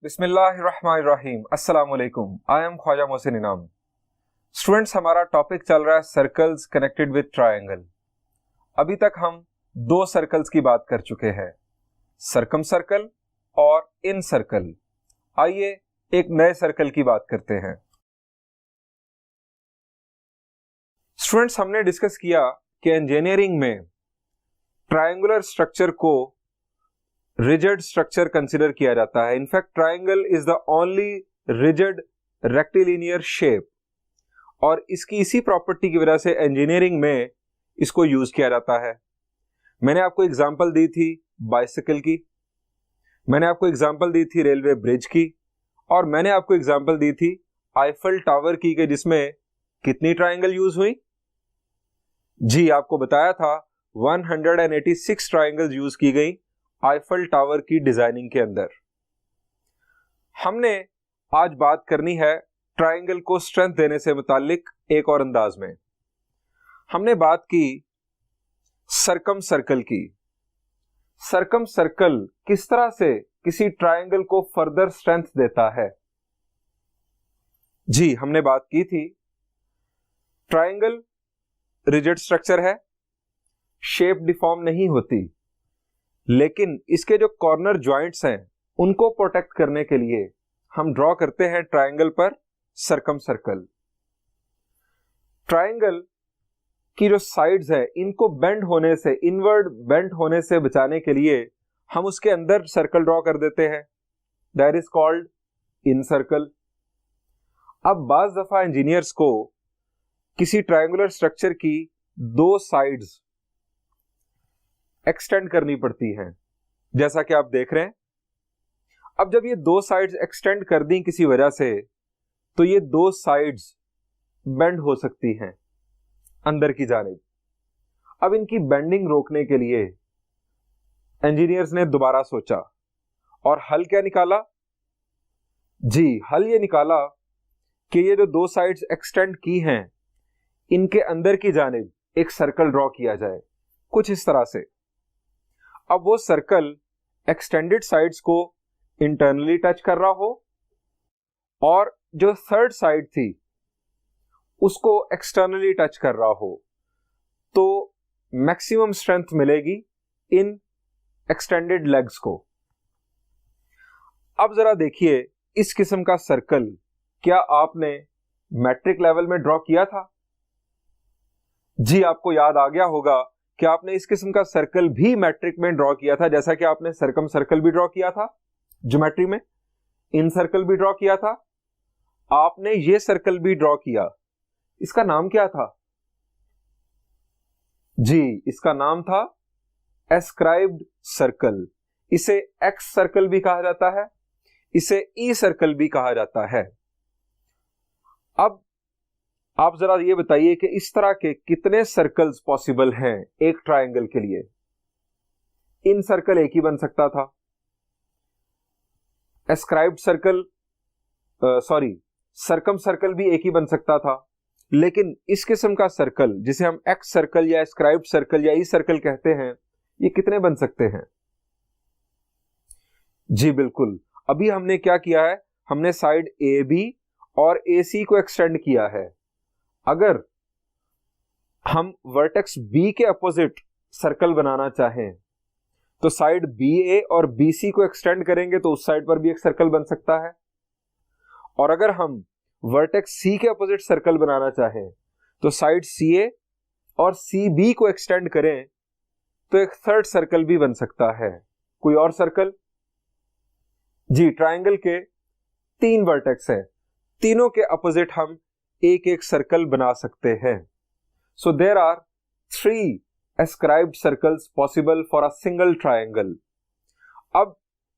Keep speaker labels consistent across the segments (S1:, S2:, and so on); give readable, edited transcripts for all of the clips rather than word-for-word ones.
S1: बिस्मिल्लाहिर्रहमानिर्रहीम। अस्सलाम वालेकुम। आई एम ख्वाजा मोहसिन इनाम। स्टूडेंट्स, हमारा टॉपिक चल रहा है सर्कल्स कनेक्टेड विद ट्रायंगल। अभी तक हम दो सर्कल्स की बात कर चुके हैं, सर्कम सर्कल और इन सर्कल। आइए एक नए सर्कल की बात करते हैं। स्टूडेंट्स, हमने डिस्कस किया कि इंजीनियरिंग में ट्रायंगुलर स्ट्रक्चर को रिजिड स्ट्रक्चर कंसिडर किया जाता है। In fact triangle is the only rigid rectilinear shape, और इसकी इसी प्रॉपर्टी की वजह से इंजीनियरिंग में इसको यूज किया जाता है। मैंने आपको एग्जांपल दी थी बाइसिकल की, मैंने आपको एग्जांपल दी थी रेलवे ब्रिज की, और मैंने आपको एग्जांपल दी थी आईफल टावर की, के जिसमें कितनी ट्रायंगल यूज हुई? जी, आपको बताया था 186 ट्रायंगल यूज की गई आईफल टावर की डिजाइनिंग के अंदर। हमने आज बात करनी है ट्रायंगल को स्ट्रेंथ देने से मुतालिक एक और अंदाज में। हमने बात की सर्कम सर्कल की। सर्कम सर्कल किस तरह से किसी ट्रायंगल को फर्दर स्ट्रेंथ देता है। जी, हमने बात की थी ट्रायंगल रिजिड स्ट्रक्चर है, शेप डिफॉर्म नहीं होती, लेकिन इसके जो कॉर्नर जॉइंट्स हैं उनको प्रोटेक्ट करने के लिए हम ड्रॉ करते हैं ट्रायंगल पर सर्कम सर्कल। ट्रायंगल की जो साइड्स है इनको बेंड होने से, इनवर्ड बेंड होने से बचाने के लिए हम उसके अंदर सर्कल ड्रॉ कर देते हैं, that is called in circle. अब बाज दफा इंजीनियर्स को किसी ट्रायंगुलर स्ट्रक्चर की दो साइड्स एक्सटेंड करनी पड़ती हैं, जैसा कि आप देख रहे हैं। अब जब ये दो साइड्स एक्सटेंड कर दी किसी वजह से, तो ये दो साइड्स बेंड हो सकती हैं अंदर की जानिब। अब इनकी बेंडिंग रोकने के लिए इंजीनियर्स ने दोबारा सोचा और हल क्या निकाला? जी, हल ये निकाला कि ये जो दो साइड्स एक्सटेंड की हैं इनके अंदर की जानिब एक सर्कल ड्रॉ किया जाए, कुछ इस तरह से। अब वो सर्कल एक्सटेंडेड साइड्स को इंटरनली टच कर रहा हो और जो थर्ड साइड थी उसको एक्सटर्नली टच कर रहा हो, तो मैक्सिमम स्ट्रेंथ मिलेगी इन एक्सटेंडेड लेग्स को। अब जरा देखिए, इस किस्म का सर्कल क्या आपने मैट्रिक लेवल में ड्रॉ किया था? जी, आपको याद आ गया होगा कि आपने इस किस्म का सर्कल भी मैट्रिक में ड्रॉ किया था, जैसा कि आपने सर्कम सर्कल भी ड्रॉ किया था ज्योमेट्री में, इन सर्कल भी ड्रॉ किया था, आपने ये सर्कल भी ड्रॉ किया। इसका नाम क्या था? जी, इसका नाम था एस्क्राइब्ड सर्कल। इसे एक्स सर्कल भी कहा जाता है, इसे ई सर्कल भी कहा जाता है। अब आप जरा ये बताइए कि इस तरह के कितने सर्कल्स पॉसिबल हैं एक ट्रायंगल के लिए? इन सर्कल एक ही बन सकता था, एस्क्राइब्ड सर्कल सर्कम सर्कल भी एक ही बन सकता था, लेकिन इस किस्म का सर्कल जिसे हम एक्स सर्कल या एस्क्राइब्ड सर्कल या ई सर्कल कहते हैं, ये कितने बन सकते हैं? जी बिल्कुल, अभी हमने क्या किया है, हमने साइड ए बी और ए सी को एक्सटेंड किया है। अगर हम वर्टेक्स बी के अपोजिट सर्कल बनाना चाहें तो साइड बी ए और बी सी को एक्सटेंड करेंगे तो उस साइड पर भी एक सर्कल बन सकता है। और अगर हम वर्टेक्स सी के अपोजिट सर्कल बनाना चाहें तो साइड सी ए और सी बी को एक्सटेंड करें तो एक थर्ड सर्कल भी बन सकता है। कोई और सर्कल? जी, ट्रायंगल के 3 वर्टेक्स हैं, तीनों के अपोजिट हम एक एक सर्कल बना सकते हैं। So there are 3 escribed circles possible for a single triangle. अब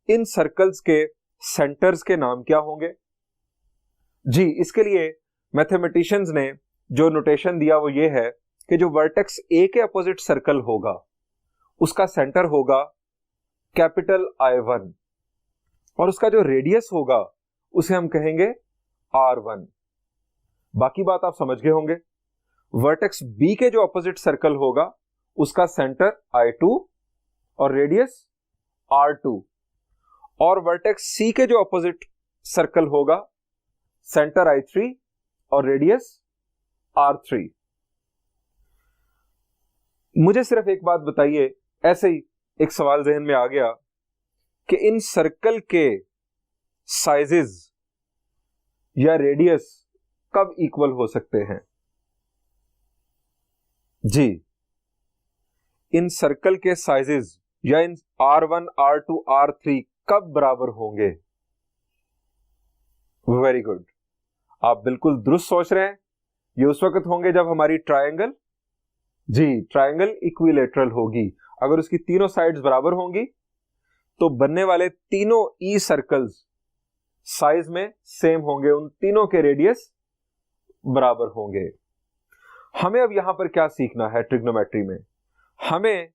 S1: इन सर्कल्स के सेंटर्स के नाम क्या होंगे? जी, इसके लिए मैथमेटिशियंस ने जो नोटेशन दिया वो ये है कि जो वर्टेक्स ए के अपोजिट सर्कल होगा उसका सेंटर होगा कैपिटल I1 और उसका जो रेडियस होगा उसे हम कहेंगे R1। बाकी बात आप समझ गए होंगे। वर्टेक्स बी के जो अपोजिट सर्कल होगा उसका सेंटर I2 और रेडियस R2, और वर्टेक्स सी के जो अपोजिट सर्कल होगा, सेंटर I3 और रेडियस R3। मुझे सिर्फ एक बात बताइए, ऐसे ही एक सवाल जहन में आ गया कि इन सर्कल के साइजेस या रेडियस कब इक्वल हो सकते हैं? जी, इन सर्कल के साइजेस या इन R1, R2, R3 कब बराबर होंगे? वेरी गुड, आप बिल्कुल दुरुस्त सोच रहे हैं। ये उस वक्त होंगे जब हमारी ट्रायंगल, जी, ट्रायंगल इक्विलेटरल होगी। अगर उसकी तीनों साइड्स बराबर होंगी तो बनने वाले तीनों ई सर्कल्स साइज में सेम होंगे, उन तीनों के रेडियस बराबर होंगे। हमें अब यहां पर क्या सीखना है ट्रिग्नोमेट्री में? हमें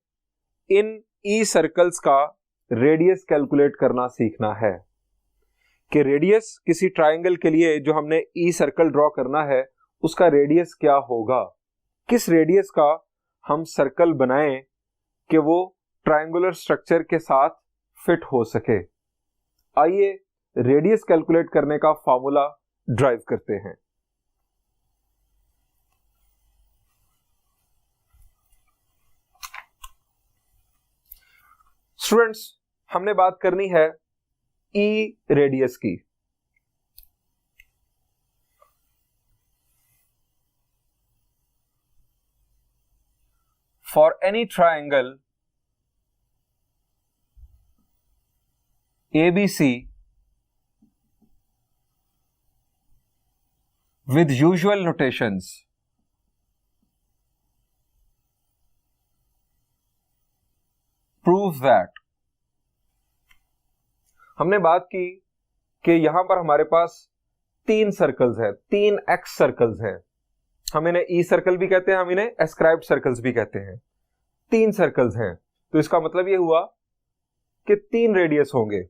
S1: इन ई सर्कल्स का रेडियस कैलकुलेट करना सीखना है कि रेडियस किसी ट्रायंगल के लिए जो हमने ई सर्कल ड्रॉ करना है उसका रेडियस क्या होगा, किस रेडियस का हम सर्कल बनाएं कि वो ट्रायंगुलर स्ट्रक्चर के साथ फिट हो सके। आइए रेडियस कैलकुलेट करने का फॉर्मूला ड्राइव करते हैं। स्टूडेंट्स, हमने बात करनी है ई रेडियस की। For any triangle ABC with usual notations, prove that, हमने बात की कि यहां पर हमारे पास तीन सर्कल्स हैं, तीन एक्स सर्कल्स हैं। हम इन्हें ई सर्कल भी कहते हैं, हम इन्हें एस्क्राइब्ड सर्कल्स भी कहते हैं। तीन सर्कल्स हैं, तो इसका मतलब यह हुआ कि तीन रेडियस होंगे।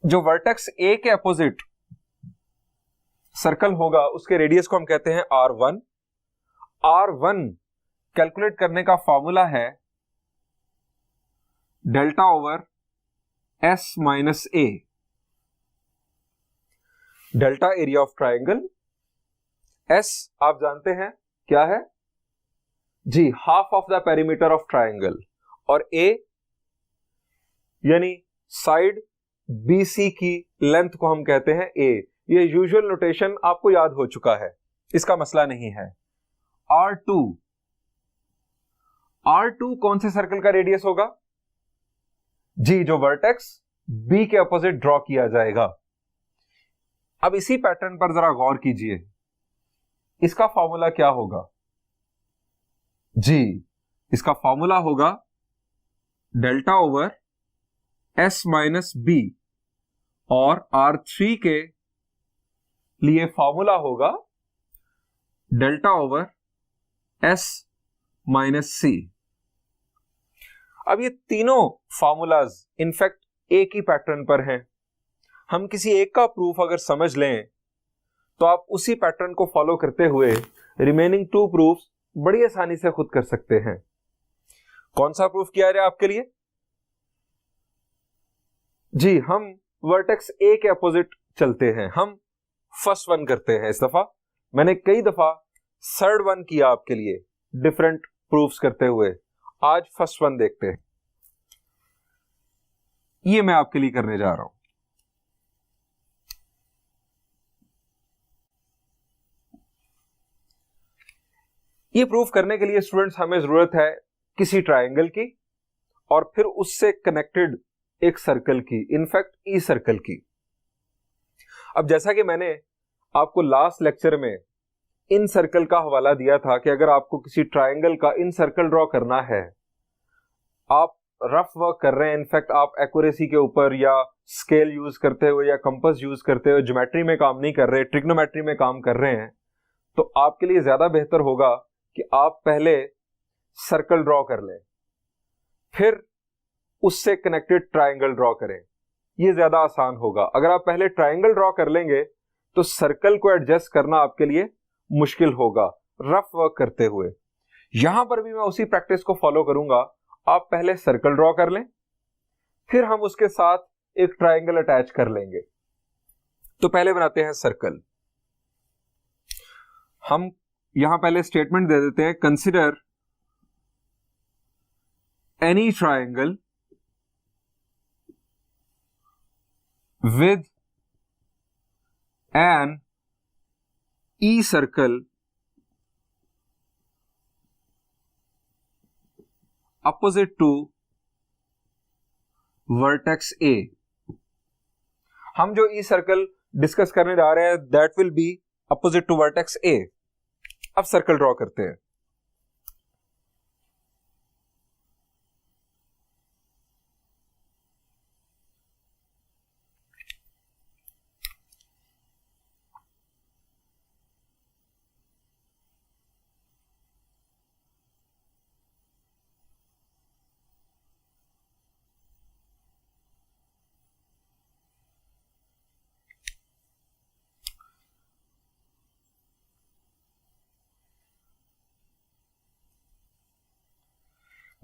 S1: जो वर्टेक्स ए के अपोजिट सर्कल होगा उसके रेडियस को हम कहते हैं R1। R1 कैलकुलेट करने का फॉर्मूला है delta over S minus A। Delta area of triangle, S आप जानते हैं क्या है जी, half of the perimeter of triangle, और A यानी साइड BC की लेंथ को हम कहते हैं A। ये यूजुअल नोटेशन आपको याद हो चुका है, इसका मसला नहीं है। R2 कौन से सर्कल का रेडियस होगा जी, जो वर्टेक्स B के अपोजिट ड्रॉ किया जाएगा। अब इसी पैटर्न पर जरा गौर कीजिए, इसका फॉर्मूला क्या होगा जी, इसका फॉर्मूला होगा delta over S minus B, और R3 के लिए फॉर्मूला होगा delta over S minus C। अब ये तीनों फॉर्मूलाज इनफैक्ट एक ही पैटर्न पर हैं। हम किसी एक का प्रूफ अगर समझ लें तो आप उसी पैटर्न को फॉलो करते हुए रिमेनिंग टू प्रूफ्स बड़ी आसानी से खुद कर सकते हैं। कौन सा प्रूफ किया जाए आपके लिए जी? हम वर्टेक्स ए के अपोजिट चलते हैं, हम फर्स्ट वन करते हैं। इस दफा मैंने कई दफा थर्ड वन किया आपके लिए डिफरेंट प्रूफ्स करते हुए, आज फर्स्ट वन देखते हैं। ये मैं आपके लिए करने जा रहा हूं। ये प्रूफ करने के लिए स्टूडेंट्स हमें जरूरत है किसी ट्रायंगल की और फिर उससे कनेक्टेड एक सर्कल की, इनफैक्ट ई सर्कल की। अब जैसा कि मैंने आपको लास्ट लेक्चर में इन सर्कल का हवाला दिया था कि अगर आपको किसी ट्रायंगल का इन सर्कल ड्रॉ करना है, आप रफ वर्क कर रहे हैं, इनफैक्ट आप एक्यूरेसी के ऊपर या स्केल यूज करते हुए या कंपास यूज करते हुए ज्योमेट्री में काम नहीं कर रहे, ट्रिग्नोमेट्री में काम कर रहे हैं, तो आपके लिए ज्यादा बेहतर होगा कि आप पहले सर्कल ड्रॉ कर लें, फिर उससे कनेक्टेड ट्रायंगल ड्रॉ करें। ये ज्यादा आसान होगा। अगर आप पहले ट्रायंगल ड्रॉ कर लेंगे तो सर्कल को एडजस्ट करना आपके लिए मुश्किल होगा रफ वर्क करते हुए। यहां पर भी मैं उसी प्रैक्टिस को फॉलो करूंगा। आप पहले सर्कल ड्रॉ कर लें, फिर हम उसके साथ एक ट्राइंगल अटैच कर लेंगे। तो पहले बनाते हैं सर्कल। हम यहां पहले स्टेटमेंट दे देते हैं, consider any triangle with an E circle opposite to vertex A। हम जो ई सर्कल डिस्कस करने जा रहे हैं that will be opposite to vertex A। अब सर्कल ड्रॉ करते हैं।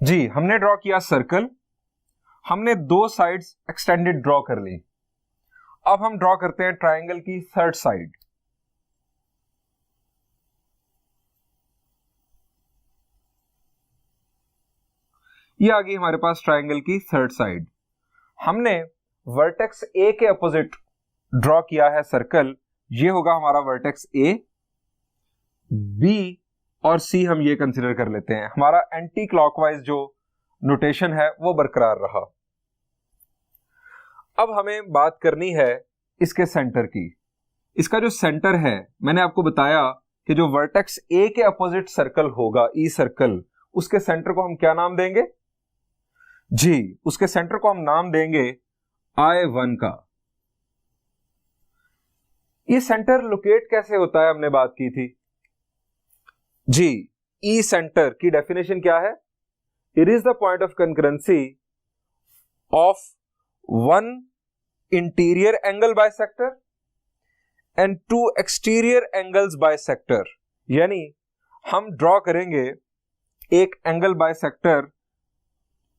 S1: जी, हमने ड्रॉ किया सर्कल, हमने दो साइड्स एक्सटेंडेड ड्रॉ कर ली। अब हम ड्रॉ करते हैं ट्राइंगल की थर्ड साइड। ये आ गई हमारे पास ट्राइंगल की थर्ड साइड। हमने वर्टेक्स ए के अपोजिट ड्रॉ किया है सर्कल, ये होगा हमारा वर्टेक्स ए। बी और सी हम ये कंसीडर कर लेते हैं। हमारा एंटी क्लॉकवाइज जो नोटेशन है वो बरकरार रहा। अब हमें बात करनी है इसके सेंटर की। इसका जो सेंटर है, मैंने आपको बताया कि जो वर्टेक्स ए के अपोजिट सर्कल होगा, ई सर्कल, उसके सेंटर को हम क्या नाम देंगे? जी, उसके सेंटर को हम नाम देंगे I1 का। ये सेंटर लोकेट कैसे होता है हमने बात की थी। जी, ई सेंटर की डेफिनेशन क्या है? It is the point of concurrency of one interior angle bisector and two exterior angles bisector. यानी हम ड्रॉ करेंगे एक एंगल बाइसेक्टर,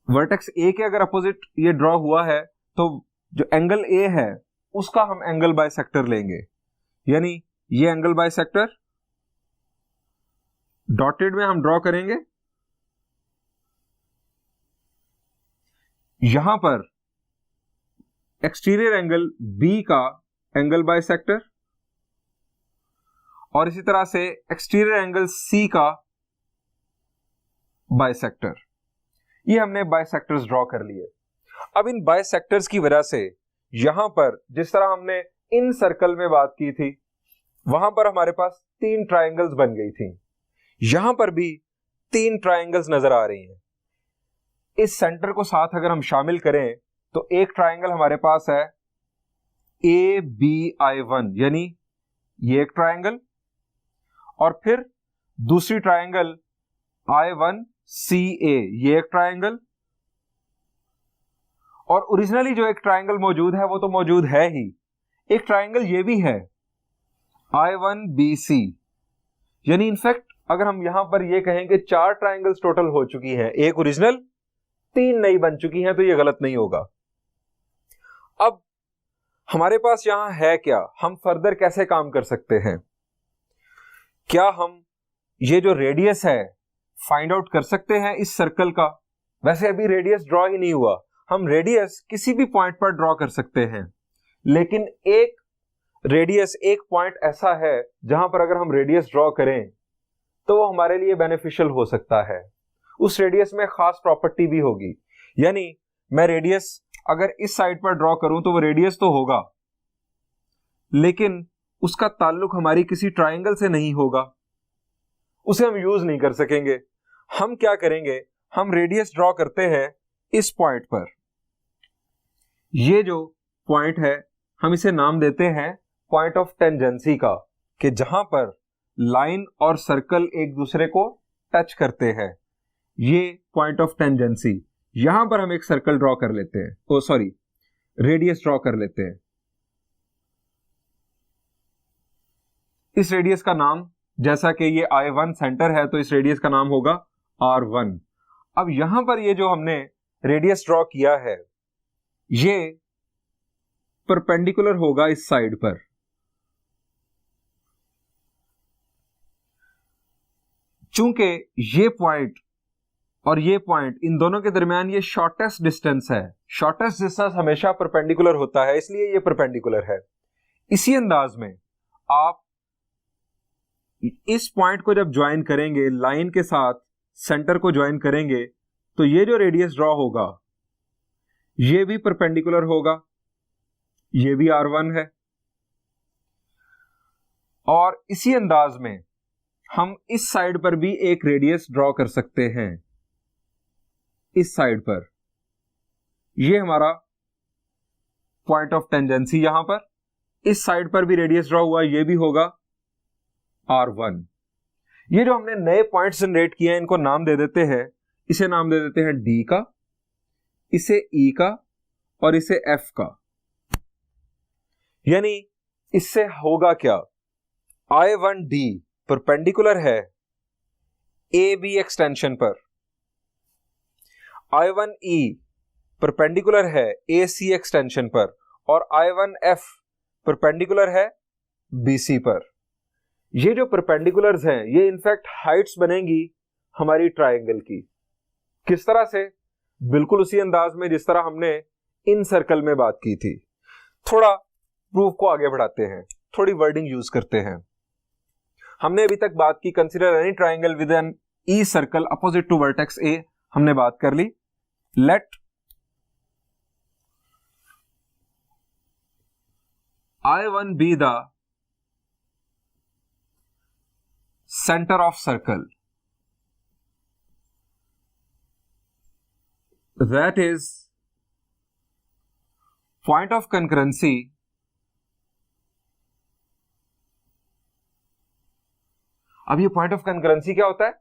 S1: वर्टेक्स ए के अगर अपोजिट ये ड्रॉ हुआ है तो जो एंगल ए है उसका हम एंगल बाइसेक्टर लेंगे। यानी ये एंगल बाइसेक्टर डॉटेड में हम ड्रॉ करेंगे। यहां पर एक्सटीरियर एंगल बी का एंगल बाइसेक्टर और इसी तरह से एक्सटीरियर एंगल सी का बाइसेक्टर। ये हमने बाइसेक्टर्स ड्रॉ कर लिए। अब इन बाइसेक्टर्स की वजह से यहां पर जिस तरह हमने इन सर्कल में बात की थी, वहां पर हमारे पास 3 ट्राइंगल्स बन गई थी। यहां पर भी 3 ट्राइंगल्स नजर आ रही हैं। इस सेंटर को साथ अगर हम शामिल करें तो एक ट्राइंगल हमारे पास है ABI1, यानी ये एक ट्राइंगल, और फिर दूसरी ट्राइंगल I1CA, ये एक ट्राइंगल, और ओरिजिनली जो एक ट्राइंगल मौजूद है वो तो मौजूद है ही, एक ट्राइंगल ये भी है I1BC। यानी इनफैक्ट अगर हम यहां पर ये कहें कि 4 ट्राइंगल्स टोटल हो चुकी हैं, एक ओरिजिनल, 3 नई बन चुकी हैं, तो ये गलत नहीं होगा। अब हमारे पास यहां है क्या, हम फर्दर कैसे काम कर सकते हैं? क्या हम ये जो रेडियस है फाइंड आउट कर सकते हैं इस सर्कल का? वैसे अभी रेडियस ड्रॉ ही नहीं हुआ, हम रेडियस किसी भी पॉइंट पर ड्रॉ कर सकते हैं, लेकिन एक रेडियस, एक पॉइंट ऐसा है जहां पर अगर हम रेडियस ड्रॉ करें तो वो हमारे लिए बेनिफिशियल हो सकता है। उस रेडियस में खास प्रॉपर्टी भी होगी। यानी मैं रेडियस अगर इस साइड पर ड्रॉ करूं तो वो रेडियस तो होगा, लेकिन उसका ताल्लुक हमारी किसी ट्राइंगल से नहीं होगा, उसे हम यूज नहीं कर सकेंगे। हम क्या करेंगे, हम रेडियस ड्रॉ करते हैं इस पॉइंट पर। ये जो पॉइंट है हम इसे नाम देते हैं पॉइंट ऑफ टेंजेंसी का, कि जहां पर लाइन और सर्कल एक दूसरे को टच करते हैं, ये पॉइंट ऑफ टेंजेंसी। यहां पर हम एक सर्कल ड्रॉ कर लेते हैं, ओ सॉरी, रेडियस ड्रॉ कर लेते हैं। इस रेडियस का नाम, जैसा कि ये I1 सेंटर है तो इस रेडियस का नाम होगा R1। अब यहां पर ये जो हमने रेडियस ड्रॉ किया है ये परपेंडिकुलर होगा इस साइड पर। चूंकि ये पॉइंट और ये पॉइंट, इन दोनों के दरमियान ये शॉर्टेस्ट डिस्टेंस है, शॉर्टेस्ट डिस्टेंस हमेशा परपेंडिकुलर होता है, इसलिए ये परपेंडिकुलर है। इसी अंदाज में आप इस पॉइंट को जब ज्वाइन करेंगे, लाइन के साथ सेंटर को ज्वाइन करेंगे, तो ये जो रेडियस ड्रॉ होगा ये भी परपेंडिकुलर होगा, ये भी R1 है। और इसी अंदाज में हम इस साइड पर भी एक रेडियस ड्रॉ कर सकते हैं। इस साइड पर ये हमारा पॉइंट ऑफ टेंजेंसी, यहां पर इस साइड पर भी रेडियस ड्रॉ हुआ, ये भी होगा R1। ये जो हमने नए पॉइंट्स जनरेट किए हैं इनको नाम दे देते हैं, इसे नाम दे देते हैं D का, इसे E का और इसे F का। यानी इससे होगा क्या, I1D परपेंडिकुलर है AB एक्सटेंशन पर, I1E परपेंडिकुलर है AC एक्सटेंशन पर, और I1F परपेंडिकुलर है BC पर। ये जो परपेंडिकुलर्स हैं ये इनफैक्ट हाइट्स बनेंगी हमारी ट्रायंगल की। किस तरह से? बिल्कुल उसी अंदाज में जिस तरह हमने इन सर्कल में बात की थी। थोड़ा प्रूफ को आगे बढ़ाते हैं, थोड़ी वर्डिंग यूज करते हैं। हमने अभी तक बात की consider any triangle with an E circle opposite to vertex A, हमने बात कर ली। Let I1 be the center of circle, that is point of concurrency अब ये पॉइंट ऑफ कंकरेंसी क्या होता है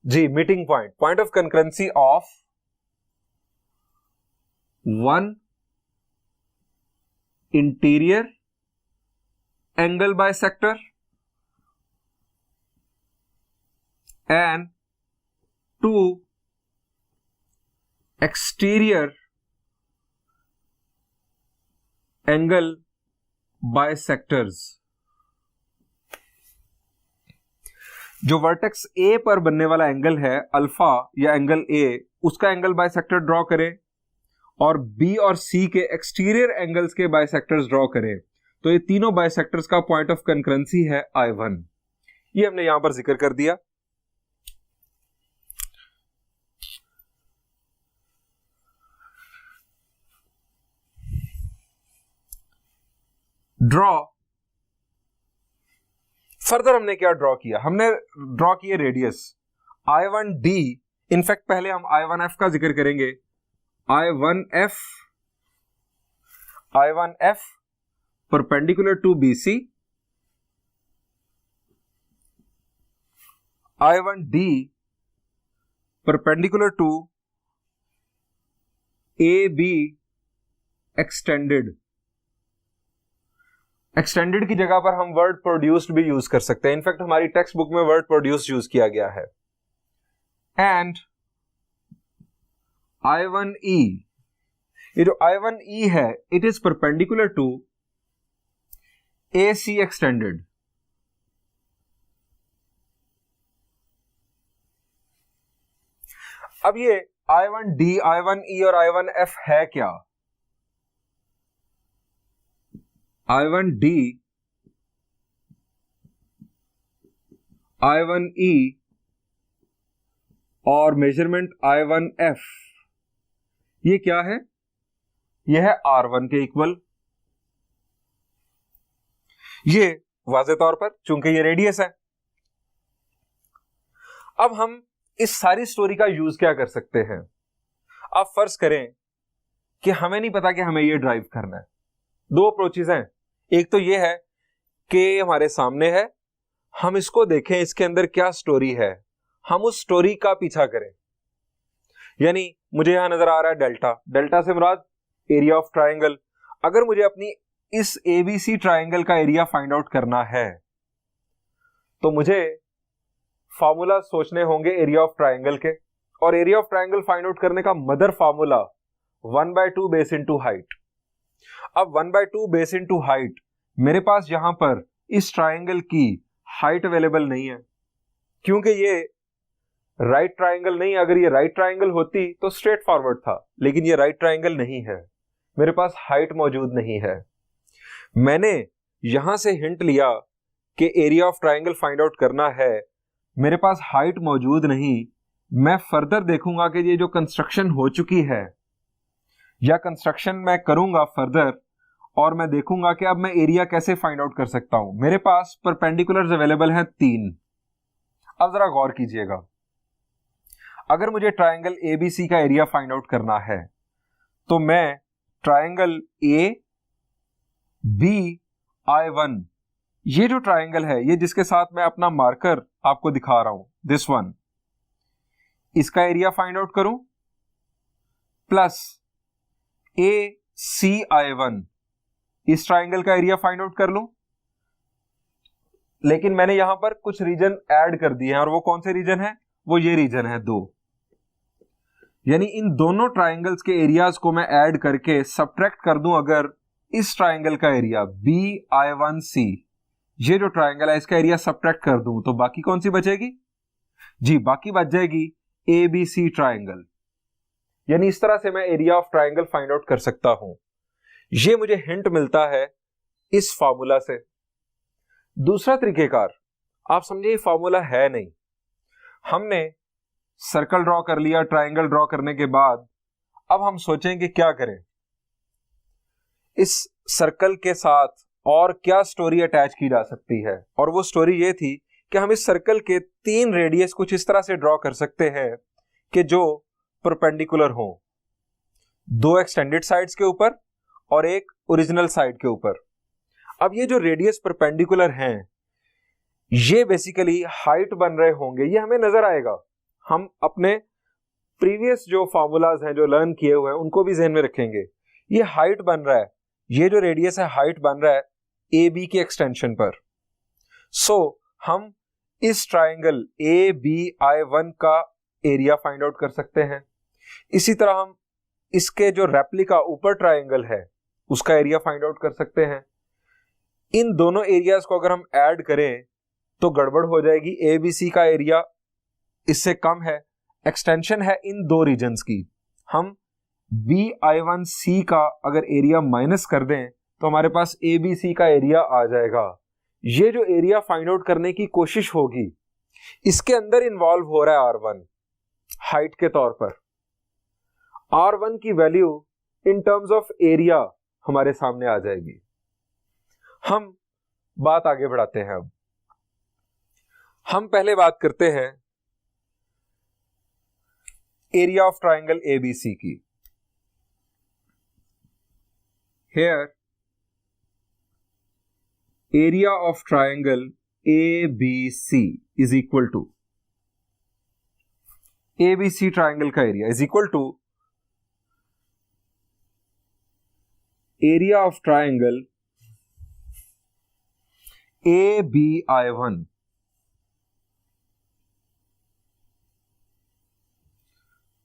S1: जी? Meeting point, point of concurrency of one interior angle bisector and two exterior angle bisectors. जो वर्टेक्स ए पर बनने वाला एंगल है अल्फा या एंगल ए, उसका एंगल बाइसेक्टर ड्रॉ करें और बी और सी के एक्सटीरियर एंगल्स के बाइसेक्टर्स ड्रॉ करें, तो ये तीनों बाइसेक्टर्स का पॉइंट ऑफ कंकरेंसी है I1। ये हमने यहां पर जिक्र कर दिया। ड्रॉ फर्दर हमने क्या ड्रॉ किया? हमने ड्रॉ किए रेडियस I1D। इनफैक्ट पहले हम I1F का जिक्र करेंगे। I1F perpendicular to BC, I1D perpendicular to AB extended. Extended की जगह पर हम वर्ड प्रोड्यूस्ड भी यूज कर सकते हैं। इनफैक्ट हमारी टेक्स्ट बुक में वर्ड प्रोड्यूस्ड यूज किया गया है। एंड I1E, ये जो I1E है it is perpendicular to AC extended. अब ये I1D, I1E और I1F है क्या? I1D, I1E और मेजरमेंट I1F, ये क्या है? ये है R1 के इक्वल। ये वाज़े तौर पर चूंकि ये रेडियस है। अब हम इस सारी स्टोरी का यूज क्या कर सकते हैं? आप फर्ज करें कि हमें नहीं पता कि हमें ये ड्राइव करना है। दो अप्रोचेज हैं। एक तो ये है कि हमारे सामने है, हम इसको देखें इसके अंदर क्या स्टोरी है, हम उस स्टोरी का पीछा करें। यानी मुझे यहां नजर आ रहा है डेल्टा, डेल्टा से मुराद एरिया ऑफ ट्रायंगल। अगर मुझे अपनी इस एबीसी ट्रायंगल का एरिया फाइंड आउट करना है तो मुझे फार्मूला सोचने होंगे एरिया ऑफ ट्रायंगल के, और area of triangle find out करने का mother formula 1/2 base into height. अब 1/2 बेस इनटू हाइट, मेरे पास यहां पर इस ट्राइंगल की हाइट अवेलेबल नहीं है, क्योंकि ये राइट ट्राइंगल नहीं। अगर ये राइट ट्राइंगल होती तो स्ट्रेट फॉरवर्ड था, लेकिन ये राइट ट्राइंगल नहीं है, मेरे पास हाइट मौजूद नहीं है। मैंने यहां से हिंट लिया कि area of triangle find out करना है, मेरे पास हाइट मौजूद नहीं। मैं फर्दर देखूंगा कि ये जो कंस्ट्रक्शन हो चुकी है या कंस्ट्रक्शन मैं करूंगा फर्दर, और मैं देखूंगा कि अब मैं एरिया कैसे फाइंड आउट कर सकता हूं। मेरे पास परपेंडिकुलर्स अवेलेबल हैं 3। अब जरा गौर कीजिएगा, अगर मुझे ट्राइंगल एबीसी का एरिया फाइंड आउट करना है तो मैं ट्राइंगल ए बी आई 1, ये जो ट्राइंगल है, ये जिसके साथ मैं अपना मार्कर आपको दिखा रहा हूं, दिस वन, इसका एरिया फाइंड आउट करूं, प्लस ए सी आई 1, इस ट्राइंगल का एरिया फाइंड आउट कर लूं। लेकिन मैंने यहां पर कुछ रीजन ऐड कर दिए हैं, और वो कौन से रीजन है? वो ये रीजन है 2। यानी इन दोनों ट्राइंगल्स के एरियाज को मैं ऐड करके सब्ट्रैक्ट कर दूं। अगर इस ट्राइंगल का एरिया BI1C, ये जो ट्राइंगल है, इसका एरिया सब्ट्रैक्ट कर दूं, तो बाकी कौन सी बचेगी? जी, बाकी बच जाएगी ABC ट्राइंगल। यानी इस तरह से मैं area of triangle find out कर सकता हूं। ये मुझे हिंट मिलता है इस फार्मूला से। दूसरा तरीकेकार, आप समझिए फार्मूला है नहीं, हमने सर्कल ड्रॉ कर लिया, ट्राइंगल ड्रॉ करने के बाद अब हम सोचें कि क्या करें, इस सर्कल के साथ और क्या स्टोरी अटैच की जा सकती है। और वो स्टोरी ये थी कि हम इस सर्कल के 3 रेडियस कुछ इस तरह से ड्रॉ कर सकते हैं कि जो परपेंडिकुलर हो, 2 एक्सटेंडेड साइड्स के ऊपर और एक ओरिजिनल साइड के ऊपर। अब ये जो रेडियस परपेंडिकुलर हैं, ये बेसिकली हाइट बन रहे होंगे, ये हमें नजर आएगा। हम अपने प्रीवियस जो फार्मूलाज हैं जो लर्न किए हुए हैं उनको भी ज़हन में रखेंगे। ये हाइट बन रहा है, ये जो रेडियस है हाइट बन रहा है ए बी के एक्सटेंशन पर। सो हम इस ट्राइंगल ABI1 का एरिया फाइंड आउट कर सकते हैं। इसी तरह हम इसके जो रेप्लिका ऊपर ट्राइंगल है उसका एरिया फाइंड आउट कर सकते हैं। इन दोनों एरियाज को अगर हम ऐड करें तो गड़बड़ हो जाएगी। ABC का एरिया इससे कम है, एक्सटेंशन है इन 2 रीजन्स की। हम BI1C का अगर एरिया माइनस कर दें तो हमारे पास ABC का एरिया आ जाएगा। ये जो एरिया फाइंड आउट करने की कोशिश होगी, इसके अंदर इन्वॉल्व हो रहा है R1 हाइट के तौर पर। R1 की value in terms of area हमारे सामने आ जाएगी। हम बात आगे बढ़ाते हैं। अब हम पहले बात करते हैं एरिया ऑफ ट्राइंगल ABC की। Here area of triangle ABC is equal to ABC triangle का area is equal to area of triangle ABI1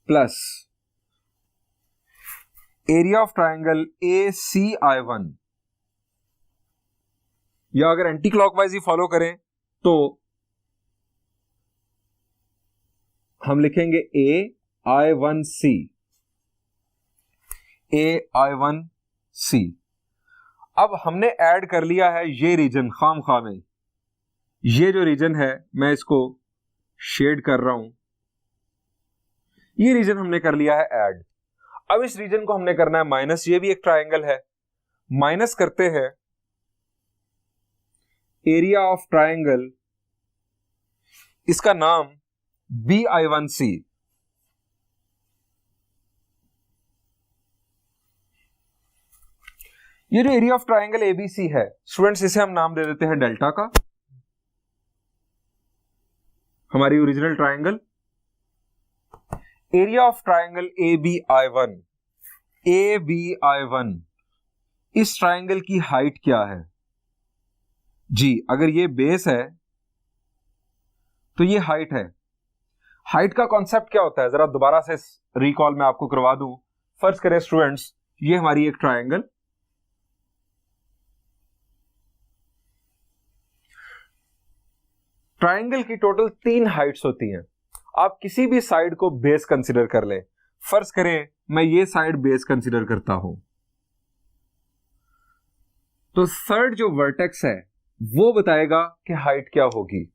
S1: plus area of triangle ACI1, या अगर एंटी क्लॉकवाइज ही फॉलो करें तो हम लिखेंगे AI1C, AI1C। अब हमने ऐड कर लिया है ये रीजन खामखा में, ये जो रीजन है मैं इसको शेड कर रहा हूं, ये रीजन हमने कर लिया है ऐड। अब इस रीजन को हमने करना है माइनस, ये भी एक ट्राइंगल है, माइनस करते हैं एरिया ऑफ ट्राइंगल, इसका नाम BI1C। ये जो एरिया ऑफ ट्राइंगल ABC है स्टूडेंट्स, इसे हम नाम दे देते हैं डेल्टा का, हमारी original triangle. Area of triangle ABI1, इस ट्राइंगल की हाइट क्या है? जी, अगर ये बेस है तो ये हाइट है। हाइट का कॉन्सेप्ट क्या होता है, जरा दोबारा से रिकॉल मैं आपको करवा दूं। फर्ज करें स्टूडेंट्स, ये हमारी एक ट्रायंगल, ट्रायंगल की टोटल 3 हाइट्स होती हैं। आप किसी भी साइड को बेस कंसीडर कर लें। फर्ज करें मैं ये साइड बेस कंसीडर करता हूं, तो थर्ड जो वर्टेक्स है वो बताएगा कि हाइट क्या होगी।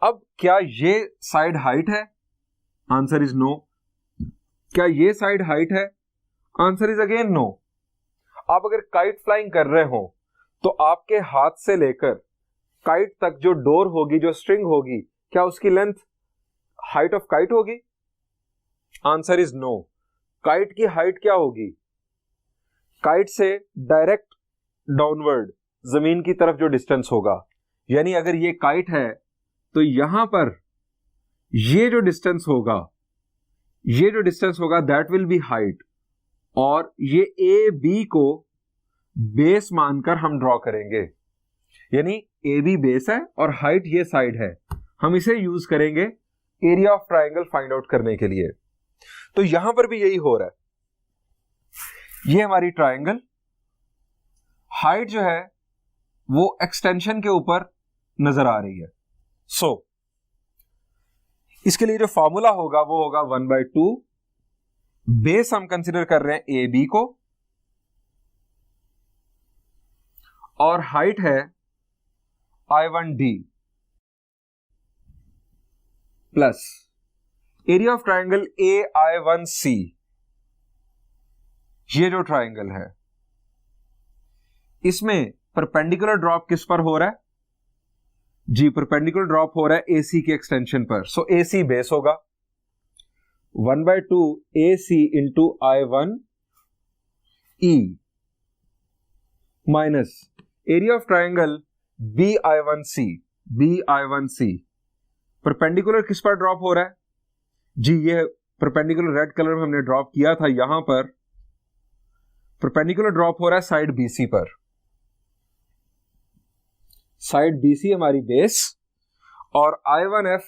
S1: अब क्या ये साइड हाइट है? Answer is no. क्या ये साइड हाइट है? Answer is again no. आप अगर काइट फ्लाइंग कर रहे हो तो आपके हाथ से लेकर काइट तक जो डोर होगी, जो स्ट्रिंग होगी, क्या उसकी लेंथ हाइट ऑफ काइट होगी? Answer is no. काइट की हाइट क्या होगी? काइट से डायरेक्ट डाउनवर्ड जमीन की तरफ जो डिस्टेंस होगा, यानी अगर ये काइट है तो यहां पर ये जो डिस्टेंस होगा, ये जो डिस्टेंस होगा दैट विल बी हाइट, और ये ए बी को बेस मानकर हम ड्रॉ करेंगे। यानी ए बी बेस है और हाइट ये साइड है। हम इसे यूज करेंगे area of triangle find out करने के लिए। तो यहां पर भी यही हो रहा है। ये हमारी ट्रायंगल, हाइट जो है वो एक्सटेंशन के ऊपर नजर आ रही है। सो इसके लिए जो फॉर्मूला होगा वो होगा 1/2। बेस हम कंसीडर कर रहे हैं ए बी को, और हाइट है I1D plus area of triangle AI1C। ये जो ट्रायंगल है इसमें परपेंडिकुलर ड्रॉप किस पर हो रहा है? जी, परपेंडिकुलर ड्रॉप हो रहा है AC के एक्सटेंशन पर। सो AC बेस होगा 1/2 AC into I1E minus area of triangle BI1C। Perpendicular किस पर ड्रॉप हो रहा है? जी, ये परपेंडिकुलर रेड कलर में हमने ड्रॉप किया था, यहां पर परपेंडिकुलर ड्रॉप हो रहा है साइड BC पर। साइड BC हमारी बेस और I1F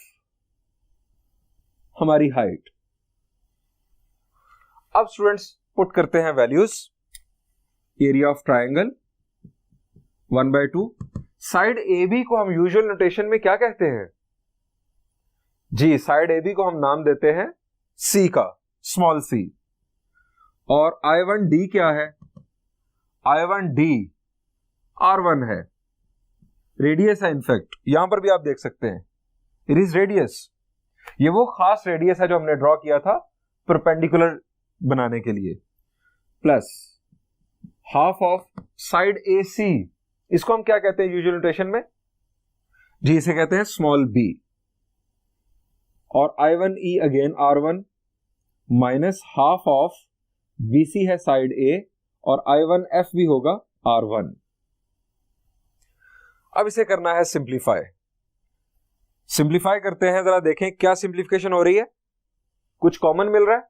S1: हमारी हाइट। अब स्टूडेंट्स पुट करते हैं values. Area of triangle 1/2। Side AB को हम यूजुअल नोटेशन में क्या कहते हैं? जी, साइड AB को हम नाम देते हैं C का, स्मॉल c। और I1D क्या है? I1D R1 है, रेडियस है। इनफैक्ट यहां पर भी आप देख सकते हैं इट इज रेडियस। ये वो खास रेडियस है जो हमने ड्रॉ किया था परपेंडिकुलर बनाने के लिए। Plus half of side AC, इसको हम क्या कहते हैं यूजुअल नोटेशन में? जी, इसे कहते हैं स्मॉल b। और I1E again R1 minus half of BC है साइड A, और I1F भी होगा R1। अब इसे करना है सिंप्लीफाई। सिंप्लीफाई करते हैं, जरा देखें क्या सिंप्लीफिकेशन हो रही है। कुछ कॉमन मिल रहा है?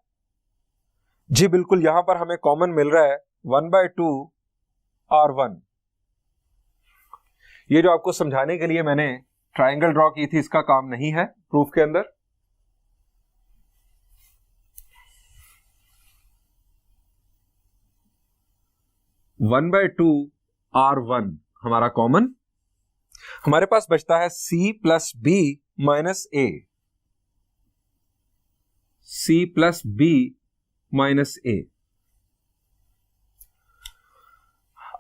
S1: जी बिल्कुल, यहां पर हमें कॉमन मिल रहा है 1/2 R1। ये जो आपको समझाने के लिए मैंने ट्रायंगल ड्रॉ की थी, इसका काम नहीं है प्रूफ के अंदर। वन बाय टू R1 हमारा कॉमन। हमारे पास बचता है C plus B minus A। C plus B minus A।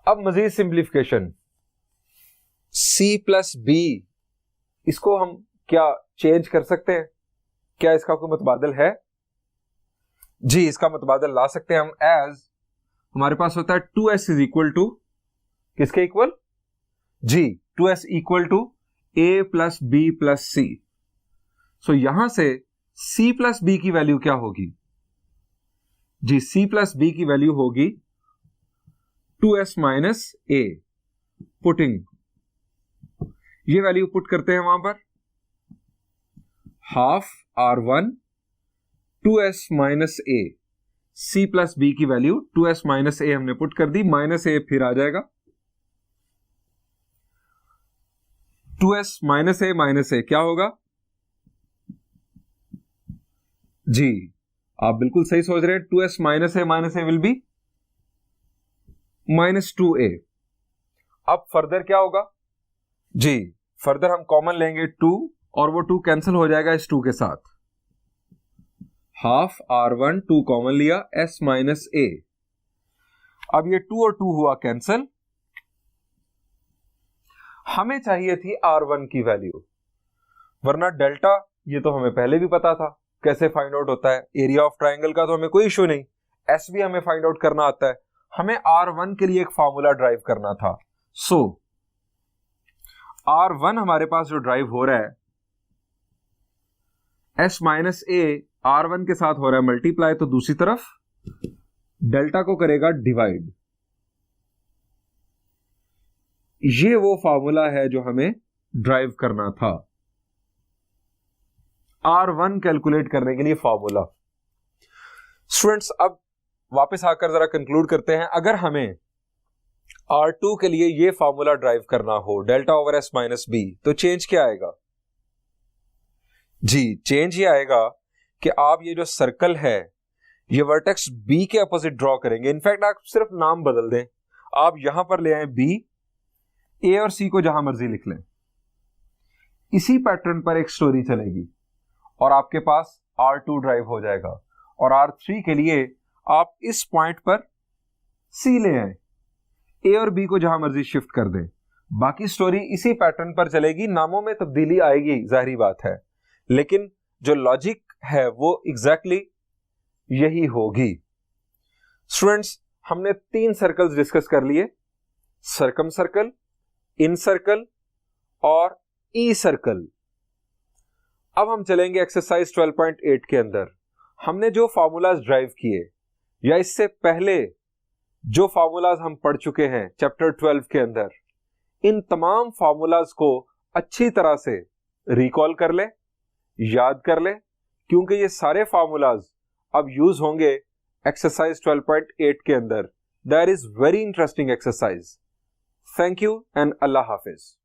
S1: अब मजीद सिंप्लीफिकेशन, C प्लस B, इसको हम क्या चेंज कर सकते हैं? क्या इसका कोई मतबादल है? जी, इसका मतबादल ला सकते हैं हम। एज हमारे पास होता है 2s इज इक्वल टू किसके इक्वल? जी, 2s equal to A plus B plus C। So यहां से C प्लस B की वैल्यू क्या होगी? जी, C प्लस B की वैल्यू होगी 2s माइनस A। पुटिंग ये वैल्यू पुट करते हैं वहां पर, half R1 2s minus A। C plus B की वैल्यू 2s माइनस A हमने पुट कर दी, माइनस A फिर आ जाएगा। 2s माइनस A क्या होगा? जी, आप बिल्कुल सही सोच रहे हैं, 2s minus A will be -2a। अब फर्दर क्या होगा जी, फर्दर हम कॉमन लेंगे 2 और वो 2 कैंसिल हो जाएगा इस 2 के साथ, हाफ r1 2 कॉमन लिया s माइनस a। अब ये 2 और 2 हुआ कैंसिल, हमें चाहिए थी r1 की वैल्यू, वरना डेल्टा ये तो हमें पहले भी पता था कैसे फाइंड आउट होता है, एरिया ऑफ ट्राइंगल का तो हमें कोई इश्यू नहीं, एस भी हमें फाइंड आउट करना आता है, हमें r1 के लिए एक फॉर्मूला ड्राइव करना था। सो r1 हमारे पास जो ड्राइव हो रहा है, s माइनस a r1 के साथ हो रहा है मल्टीप्लाई, तो दूसरी तरफ डेल्टा को करेगा डिवाइड। ये वो फॉर्मूला है जो हमें ड्राइव करना था, R1 कैलकुलेट करने के लिए फॉर्मूला। स्टूडेंट्स अब वापस आकर जरा कंक्लूड करते हैं, अगर हमें R2 के लिए ये फॉर्मूला ड्राइव करना हो delta over S minus B, तो चेंज क्या आएगा जी, चेंज ये आएगा कि आप ये जो सर्कल है ये वर्टेक्स बी के अपोजिट ड्रॉ करेंगे। इनफैक्ट आप सिर्फ नाम बदल दें, आप यहां पर ले आए बी, ए और सी को जहां मर्जी लिख लें, इसी पैटर्न पर एक स्टोरी चलेगी और आपके पास R2 ड्राइव हो जाएगा। और R3 के लिए आप इस पॉइंट पर C ले आए, A और B को जहां मर्जी शिफ्ट कर दें, बाकी स्टोरी इसी पैटर्न पर चलेगी। नामों में तब्दीली आएगी, जाहिर बात है, लेकिन जो लॉजिक है वो एग्जैक्टली यही होगी। स्टूडेंट्स हमने 3 सर्कल्स डिस्कस कर लिए, सर्कम सर्कल, इन सर्कल और ई सर्कल। अब हम चलेंगे एक्सरसाइज 12.8 के अंदर। हमने जो फॉर्मूलाज ड्राइव किए या इससे पहले जो फॉर्मूलाज हम पढ़ चुके हैं चैप्टर 12 के अंदर, इन तमाम फॉर्मूलाज को अच्छी तरह से रिकॉल कर ले, याद कर ले, क्योंकि ये सारे फॉर्मूलाज अब यूज होंगे एक्सरसाइज 12.8 के अंदर। That is very interesting exercise. Thank you and Allah Hafiz.